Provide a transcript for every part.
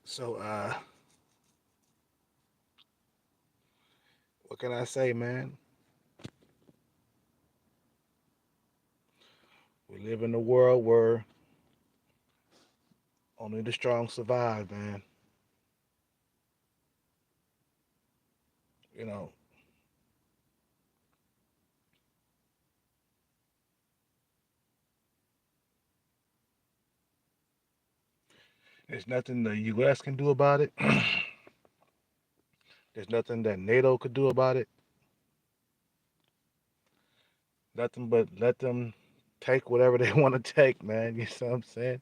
So, what can I say, man? We live in a world where only the strong survive, man. You know, there's nothing the U.S. can do about it. There's nothing that NATO could do about it. Nothing but let them take whatever they want to take, man. You see what I'm saying?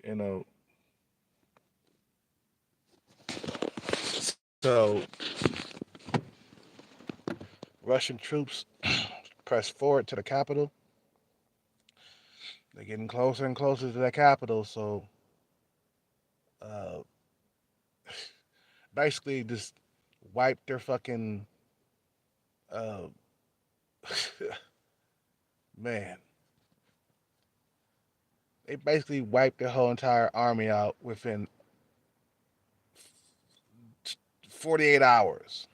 You know, so Russian troops press forward to the capital. They're getting closer and closer to the capital. So, uh, basically, just wipe their fucking uh, man. They basically wiped their whole entire army out within 48 hours.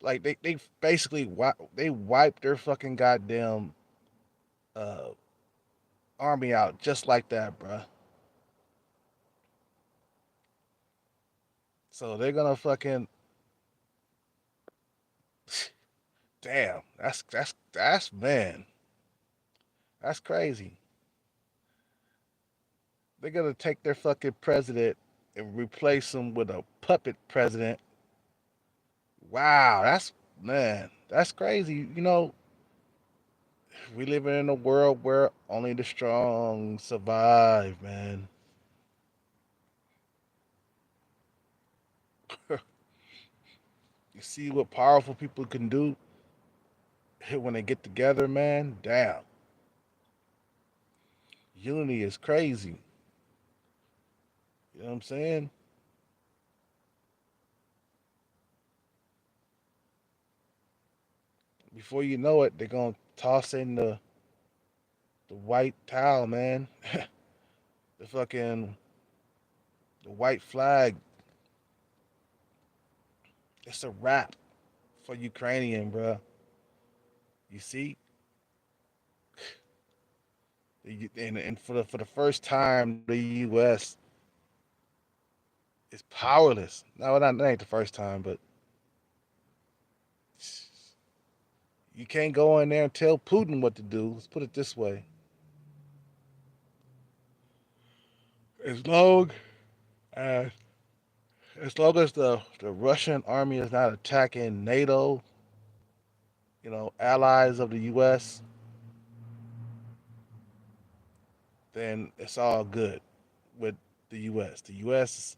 Like they basically they wiped their fucking goddamn uh, army out just like that, bruh. So they're gonna fucking damn. That's man. That's crazy. They're gonna take their fucking president and replace him with a puppet president. Wow, that's man. That's crazy. You know, we live in a world where only the strong survive, man. You see what powerful people can do when they get together, man. Damn, unity is crazy. You know what I'm saying? Before you know it, they're gonna toss in the white towel, man. the fucking the white flag. It's a wrap for Ukrainian, bro. You see, and for the first time, the U.S. is powerless. No, not that ain't the first time, but you can't go in there and tell Putin what to do. Let's put it this way: as long as the Russian army is not attacking NATO, allies of the U.S., then it's all good with the U.S. The U.S.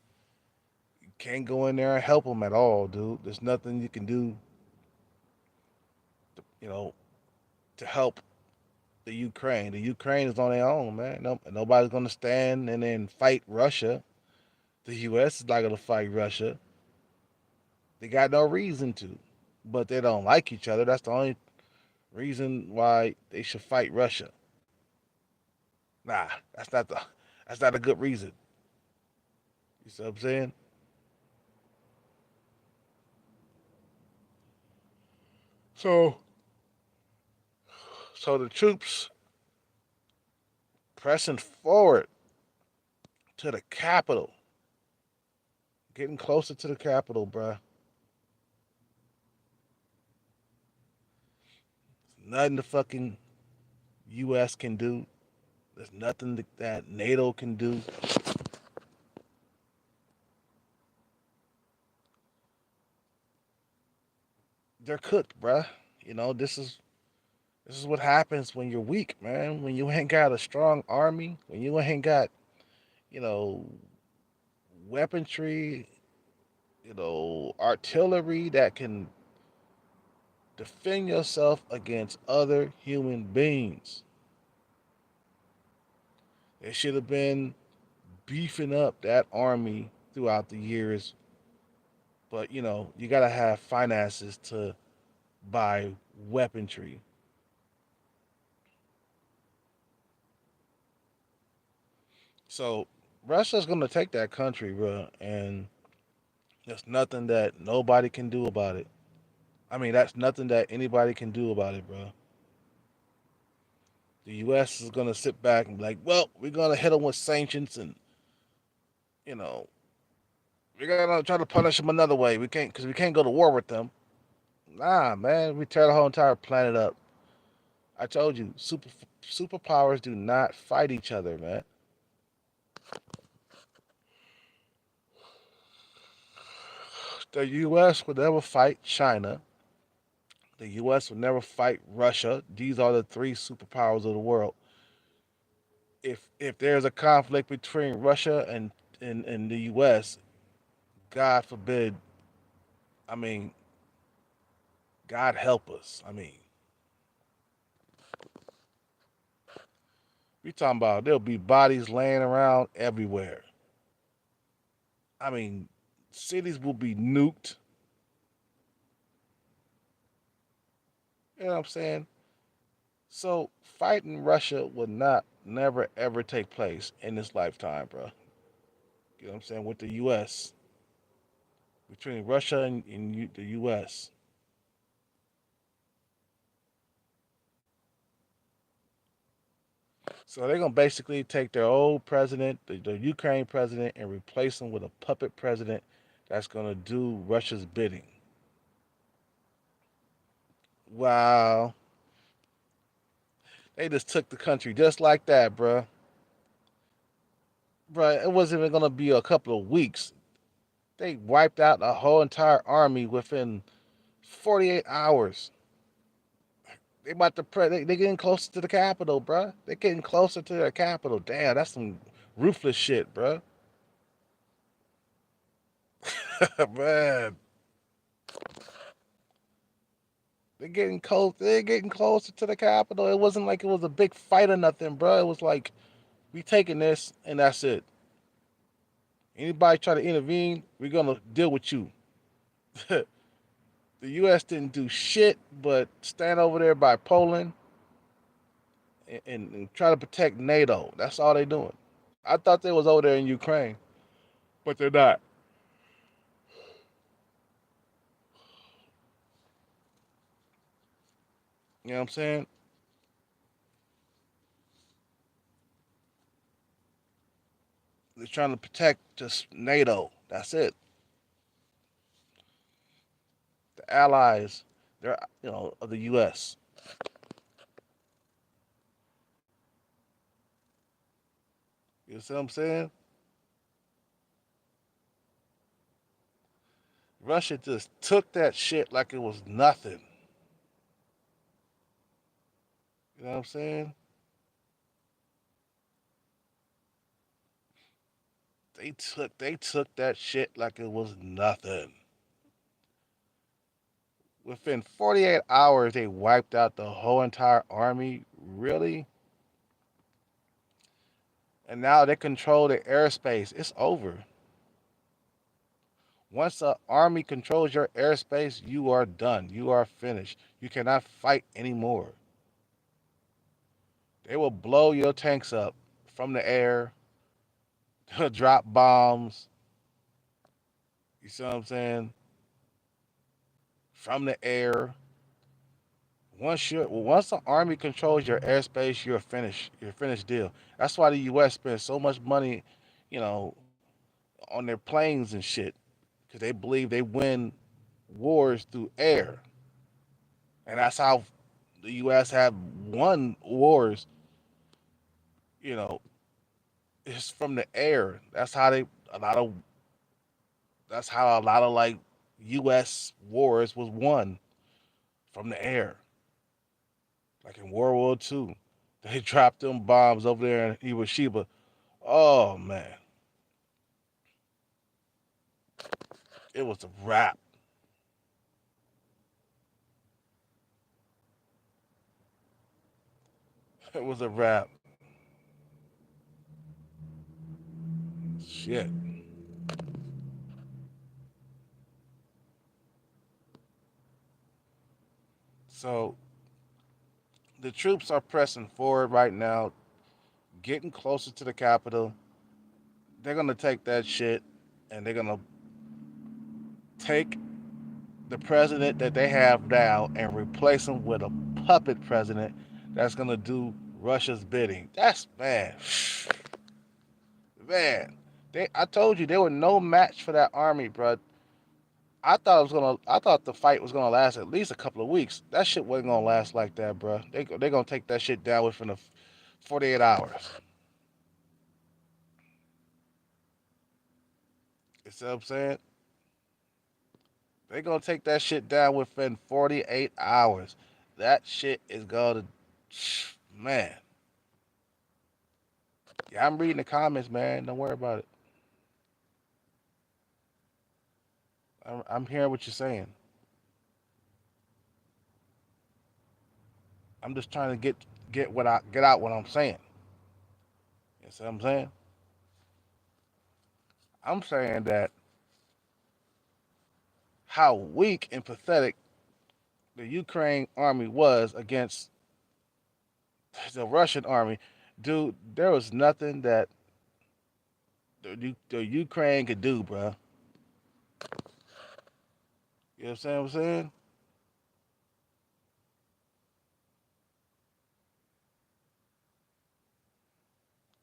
can't go in there and help them at all, dude. There's nothing you can do, you know, to help the Ukraine. The Ukraine is on their own, man. Nobody's gonna stand and then fight Russia. The U.S. is not gonna fight Russia. They got no reason to, but they don't like each other. That's the only reason why they should fight Russia. Nah, that's not a good reason. You see what I'm saying? So so the troops pressing forward to the capital, getting closer to the capital, bruh. Nothing the fucking U.S. can do. There's nothing that NATO can do. They're cooked, bruh. This is what happens when you're weak, man. When you ain't got a strong army, when you ain't got, you know, weaponry, artillery that can defend yourself against other human beings. They should have been beefing up that army throughout the years But you gotta have finances to buy weaponry. So Russia's gonna take that country, bro, and there's nothing that nobody can do about it. I mean, that's nothing that anybody can do about it, bro. The U.S. is gonna sit back and be like, well, we're gonna hit them with sanctions, and you know, we're gonna try to punish them another way. We can't, because we can't go to war with them. Nah, man, we tear the whole entire planet up. I told you, superpowers do not fight each other, man. The U.S. would never fight China. The U.S. would never fight Russia. These are the three superpowers of the world. If there's a conflict between Russia and the U.S., God forbid. I mean, God help us. I mean, we talking about there'll be bodies laying around everywhere. I mean, cities will be nuked. You know what I'm saying? So fighting Russia would not never ever take place in this lifetime, bro. You know what I'm saying? With the U.S. between Russia and the U.S. So they're gonna basically take their old president, the Ukraine president, and replace him with a puppet president that's gonna do Russia's bidding. Wow, they just took the country just like that, bro. Bro, it wasn't even gonna be a couple of weeks. They wiped out the whole entire army within 48 hours. They about to they getting closer to the capital, bro. They getting closer to their capital. Damn, that's some ruthless shit, bro. Man, they're getting closer to the capital. It wasn't like it was a big fight or nothing, bro. It was like we taking this and that's it. Anybody try to intervene, we're gonna deal with you. The U.S. didn't do shit but stand over there by Poland and try to protect NATO. That's all they doing. I thought they was over there in Ukraine, but they're not. You know what I'm saying? They're trying to protect just NATO. That's it. The allies, they're of the U.S. You see what I'm saying? Russia just took that shit like it was nothing. You know what I'm saying? They took that shit like it was nothing. Within 48 hours, they wiped out the whole entire army. Really? And now they control the airspace. It's over. Once the army controls your airspace, you are done. You are finished. You cannot fight anymore. They will blow your tanks up from the air, drop bombs. You see what I'm saying? From the air. Once the army controls your airspace, you're finished. You're finished deal. That's why the U.S. spends so much money, you know, on their planes and shit, because they believe they win wars through air, and that's how the U.S. have won wars. You know, it's from the air. A lot of that's how a lot of like U.S. wars was won from the air. Like in World War II, they dropped them bombs over there in Hiroshima. Oh man, it was a wrap. It was a wrap. Shit. So the troops are pressing forward right now, getting closer to the capital. They're gonna take that shit and they're gonna take the president that they have now and replace him with a puppet president that's gonna do Russia's bidding. That's man, man. I told you they were no match for that army, bro. I thought the fight was gonna last at least a couple of weeks. That shit wasn't gonna last like that, bro. They gonna take that shit down within 48 hours. You see what I'm saying? They gonna take that shit down within 48 hours. That shit is gonna, man. Yeah, I'm reading the comments, man. Don't worry about it. I'm hearing what you're saying. I'm just trying to get out what I'm saying. You see what I'm saying? I'm saying that how weak and pathetic the Ukraine army was against the Russian army, dude. There was nothing that the Ukraine could do, bro. You know what I'm saying?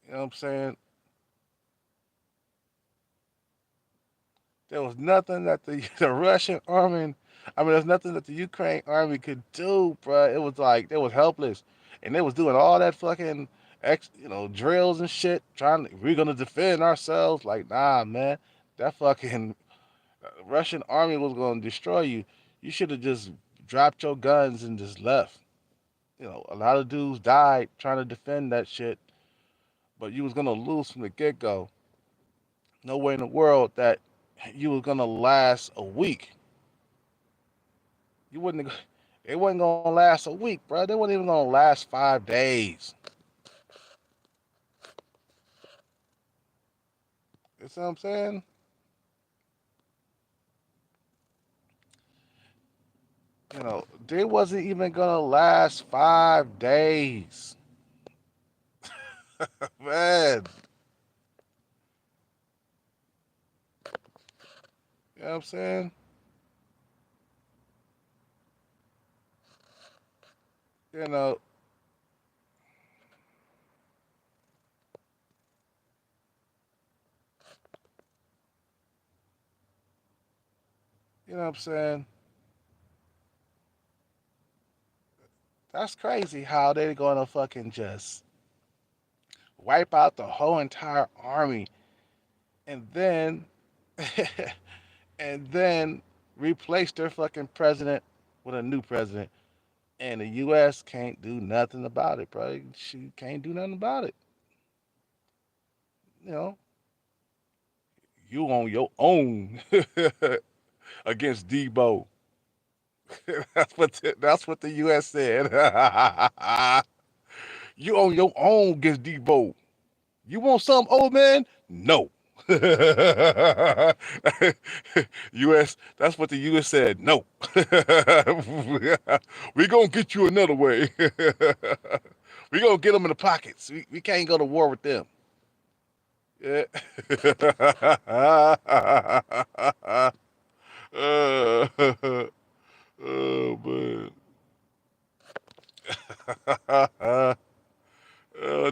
You know what I'm saying? There was nothing that the the Russian army, I mean, there's nothing that the Ukraine army could do, bro. It was like they was helpless, and they was doing all that fucking drills and shit, trying to, we're gonna defend ourselves. Like, nah, man, that fucking Russian army was gonna destroy you. You should have just dropped your guns and just left. A lot of dudes died trying to defend that shit, but you was gonna lose from the get go. No way in the world that you was gonna last a week. You wouldn't. It wasn't gonna last a week, bro. They wasn't even gonna last 5 days. You see what I'm saying? They wasn't even gonna last 5 days, man. You know what I'm saying? You know, you know what I'm saying? That's crazy how they gonna fucking just wipe out the whole entire army and then and then replace their fucking president with a new president. And the U.S. can't do nothing about it, bro. She can't do nothing about it. You know, you on your own against Debo. That's what the U.S. said. You on your own against Debo. You want some, old man? No. U.S. That's what the U.S. said. No. We gonna get you another way. We gonna get them in the pockets. We can't go to war with them. Yeah. Oh man.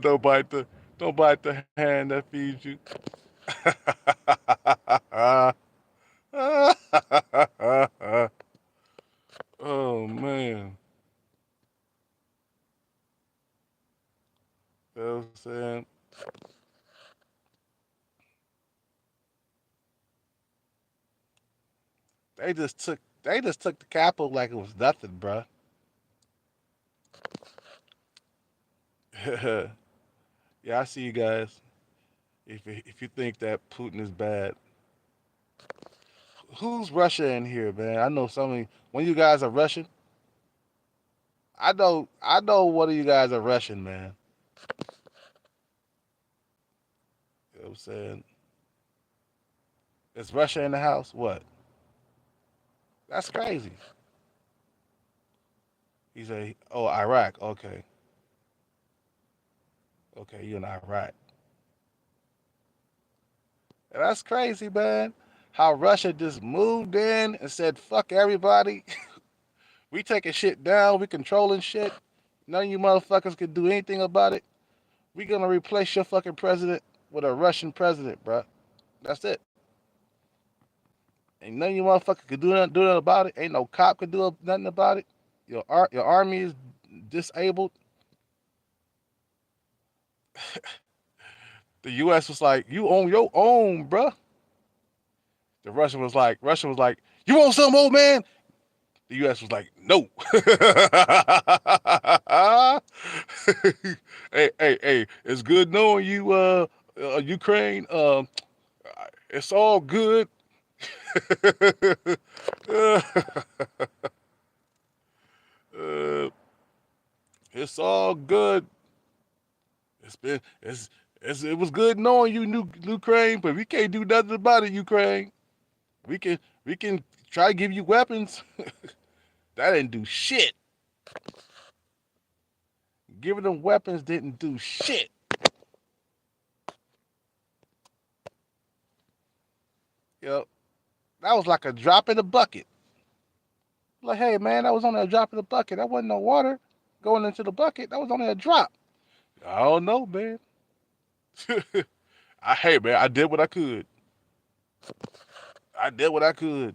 Don't bite the hand that feeds you. Oh man. You know what I'm saying? They just took the capital like it was nothing, bruh. Yeah, I see you guys. If you think that Putin is bad, who's Russia in here, man? I know some of you. One of you guys are Russian. I know one of you guys are Russian, man. You know what I'm saying? Is Russia in the house? What? That's crazy. He said, "Oh, Iraq. Okay, okay, you in Iraq." And that's crazy, man. How Russia just moved in and said, "Fuck everybody. We taking shit down. We controlling shit. None of you motherfuckers can do anything about it. We gonna replace your fucking president with a Russian president, bro. That's it. Ain't none of you motherfuckers can do nothing about it. Ain't no cop can do nothing about it. Your army is disabled." The U.S. was like, "You own your own, bruh." The Russia was like, "You want some, old man?" The U.S. was like, "No." Hey, it's good knowing you, Ukraine. It's all good. uh, it's all good. It's been it was good knowing you, Ukraine, but we can't do nothing about it, Ukraine. We can try to give you weapons. That didn't do shit. Giving them weapons didn't do shit. You know, that was like a drop in the bucket. Like, hey man, that was only a drop in the bucket. That wasn't no water going into the bucket. That was only a drop. I don't know, man. Hey man, I did what I could. I did what I could.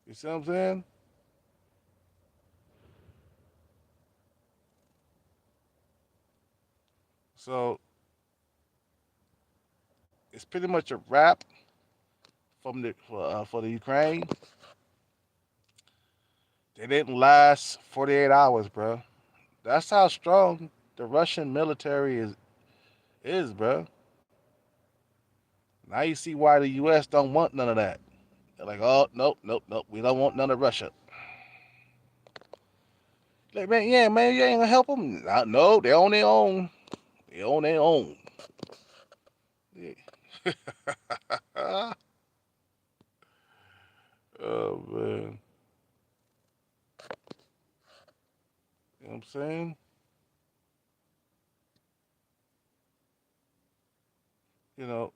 You see what I'm saying? So it's pretty much a wrap for the Ukraine. They didn't last 48 hours, bro. That's how strong the Russian military is, bro. Now you see why the U.S. don't want none of that. They're like, "Oh, nope, nope, nope. We don't want none of Russia." Like, man, yeah, man, you ain't gonna help them. No, they on their own. They on their own. Yeah. Oh man, you know what I'm saying? You know,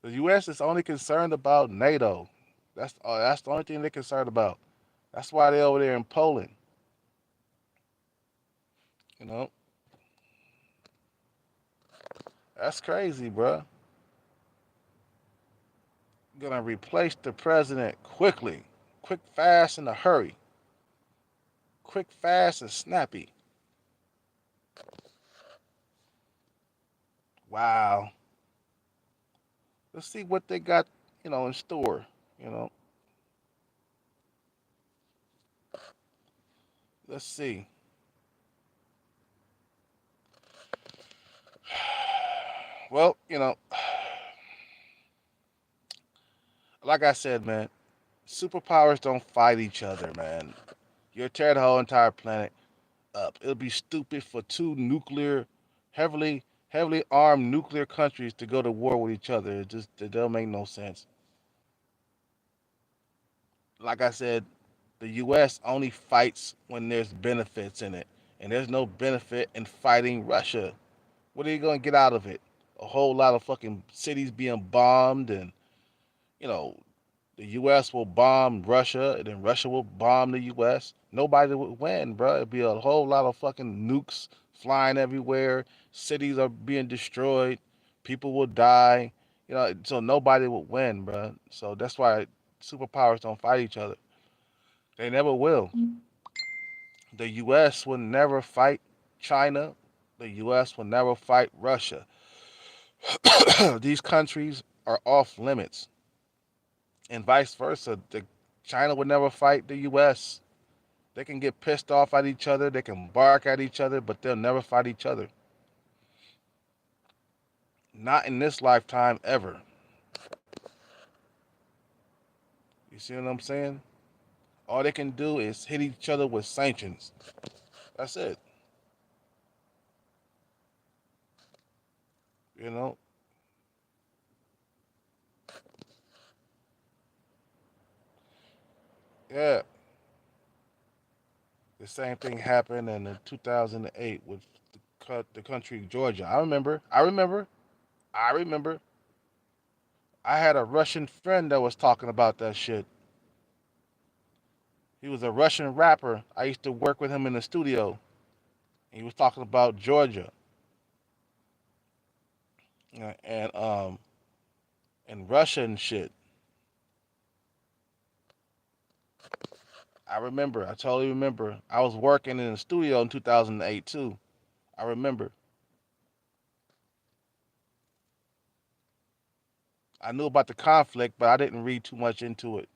the U.S. is only concerned about NATO. That's the only thing they're concerned about. That's why they're over there in Poland. You know, that's crazy, bro. Gonna replace the president quickly, quick, fast, in a hurry, quick, fast, and snappy. Wow. Let's see what they got, in store. You know, let's see. Well, like I said, man, superpowers don't fight each other, man. You'll tear the whole entire planet up. It'll be stupid for two heavily armed nuclear countries to go to war with each other. It don't make no sense. Like I said, the U.S. only fights when there's benefits in it, and there's no benefit in fighting Russia. What are you gonna get out of it? A whole lot of fucking cities being bombed, and you know the U.S. will bomb Russia, and then Russia will bomb the U.S. Nobody would win, bro. It'd be a whole lot of fucking nukes flying everywhere. Cities are being destroyed. People will die. So nobody would win, bro. So that's why superpowers don't fight each other. They never will. The U.S. will never fight China. The U.S. will never fight Russia. These countries are off limits, and vice versa. China would never fight the U.S. They can get pissed off at each other. They can bark at each other, but they'll never fight each other. Not in this lifetime ever. You see what I'm saying? All they can do is hit each other with sanctions. That's it. You know, Yeah, the same thing happened in 2008 with the country Georgia. I remember. I remember. I remember. I had a Russian friend that was talking about that shit. He was a Russian rapper. I used to work with him in the studio. He was talking about Georgia and and Russia and shit. I remember. I totally remember. I was working in the studio in 2008 too. I remember. I knew about the conflict, but I didn't read too much into it.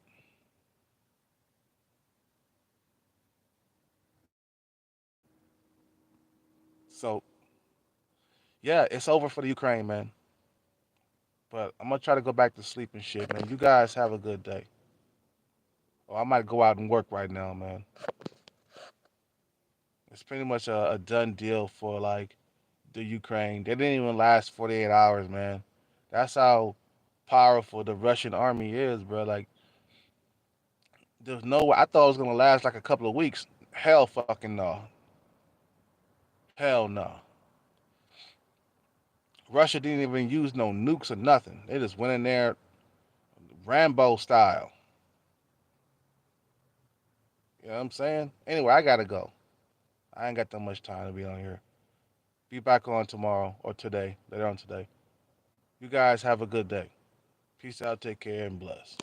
So yeah, it's over for the Ukraine, man. But I'm gonna try to go back to sleep and shit, man. You guys have a good day. Or I might go out and work right now, man. It's pretty much a done deal for like the Ukraine. They didn't even last 48 hours, man. That's how powerful the Russian army is, bro. Like, there's no way. I thought it was gonna last like a couple of weeks. Hell, fucking no. Hell no. Russia didn't even use no nukes or nothing. They just went in there Rambo style. You know what I'm saying? Anyway, I gotta go. I ain't got that much time to be on here. Be back on tomorrow or today, later on today. You guys have a good day. Peace out, take care, and bless.